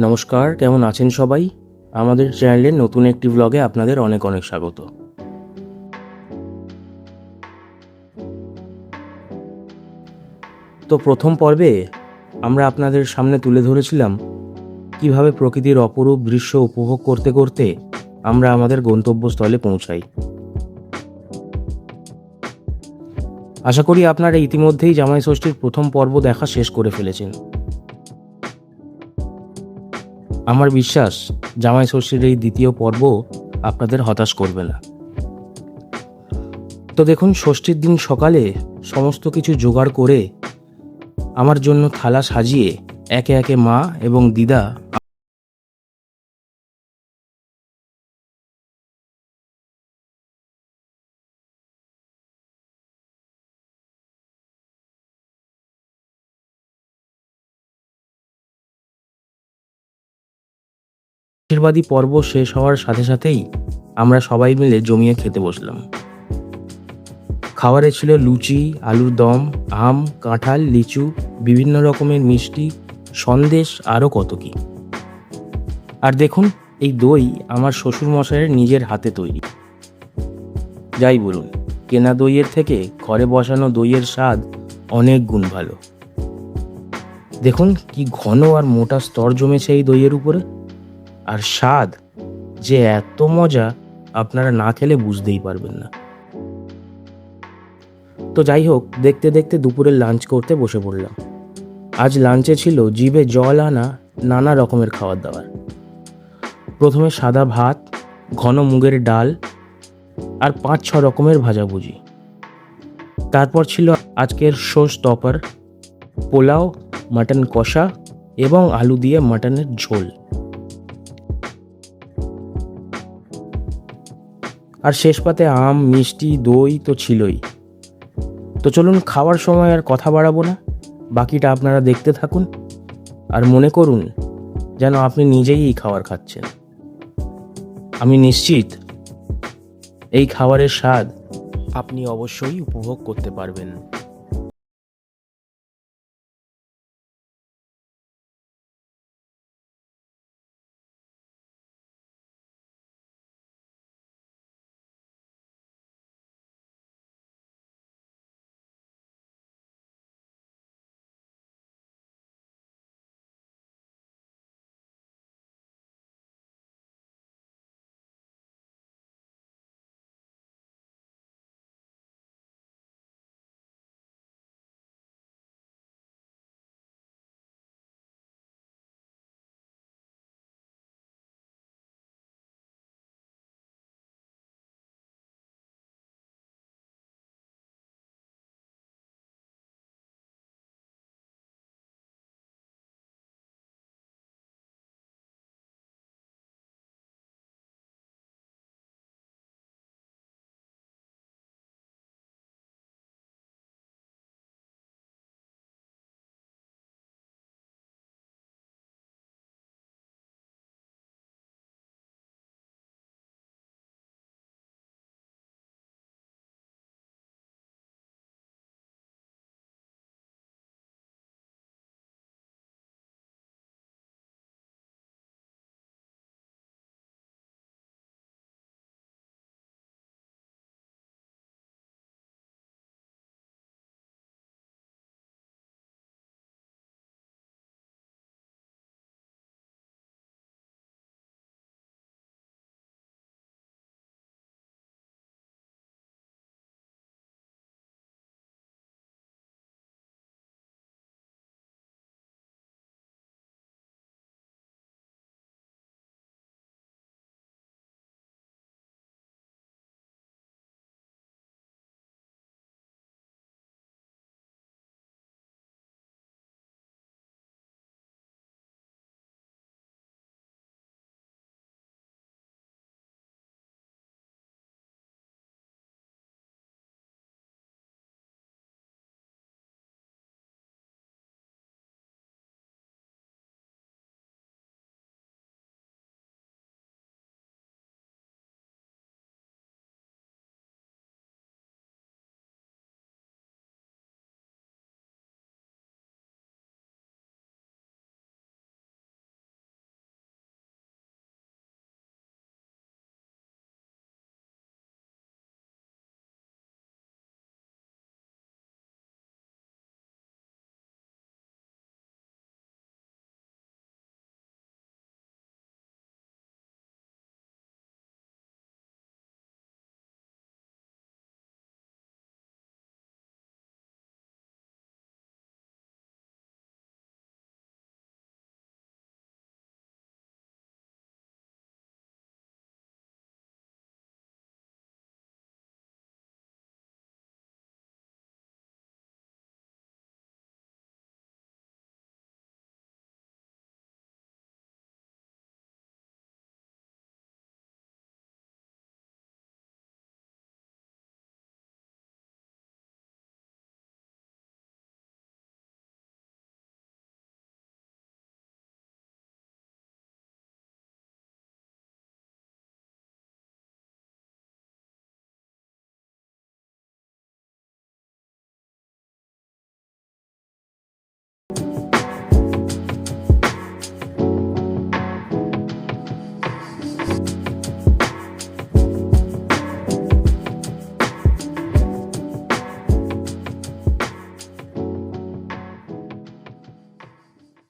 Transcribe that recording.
নমস্কার, কেমন আছেন সবাই? আমাদের চ্যানেলের নতুন একটি ব্লগে আপনাদের অনেক অনেক স্বাগত। তো প্রথম পর্বে আমরা আপনাদের সামনে তুলে ধরেছিলাম কিভাবে প্রকৃতির অপরূপ দৃশ্য উপভোগ করতে করতে আমরা আমাদের গন্তব্যস্থলে পৌঁছাই। আশা করি আপনারা ইতিমধ্যেই জামাই ষষ্ঠীর প্রথম পর্ব দেখা শেষ করে ফেলেছেন। আমার বিশ্বাস জামাই ষষ্ঠীর এই দ্বিতীয় পর্ব আপনাদের হতাশ করবে না। তো দেখুন, ষষ্ঠীর দিন সকালে সমস্ত কিছু জোগাড় করে আমার জন্য থালা সাজিয়ে একে একে মা এবং দিদা আশীর্বাদী পর্ব শেষ হওয়ার সাথে সাথেই আমরা সবাই মিলে জমিয়ে খেতে বসলাম। খাবারে ছিল লুচি, আলুর দম, আম, কাঁঠাল, লিচু, বিভিন্ন রকমের মিষ্টি, সন্দেশ, আরও কত কি। আর দেখুন, এই দই আমার শ্বশুরমশাইয়ের নিজের হাতে তৈরি। যাই বলুন, কেনা দইয়ের থেকে ঘরে বসানো দইয়ের স্বাদ অনেক গুণ ভালো। দেখুন কি ঘন আর মোটা স্তর জমেছে এই দইয়ের উপরে, আর স্বাদ যে এত মজা আপনারা না খেলে বুঝতেই পারবেন না। তো যাই হোক, দেখতে দেখতে দুপুরের লাঞ্চ করতে বসে পড়লাম। আজ লাঞ্চে ছিল জিভে জল আনা নানা রকমের খাবার দাবার। প্রথমে সাদা ভাত, ঘন মুগের ডাল আর 5-6 রকমের ভাজাভুজি। তারপর ছিল আজকের শো স্টপার, পোলাও, মাটন কষা এবং আলু দিয়ে মাটনের ঝোল। আর শেষ পাতে আম, মিষ্টি, দই তো ছিলই। তো চলুন, খাওয়ার সময় আর কথা বাড়াবো না, বাকিটা আপনারা দেখতে থাকুন আর মনে করুন যেন আপনি নিজেই এই খাবার খাচ্ছেন। আমি নিশ্চিত এই খাবারের স্বাদ আপনি অবশ্যই উপভোগ করতে পারবেন।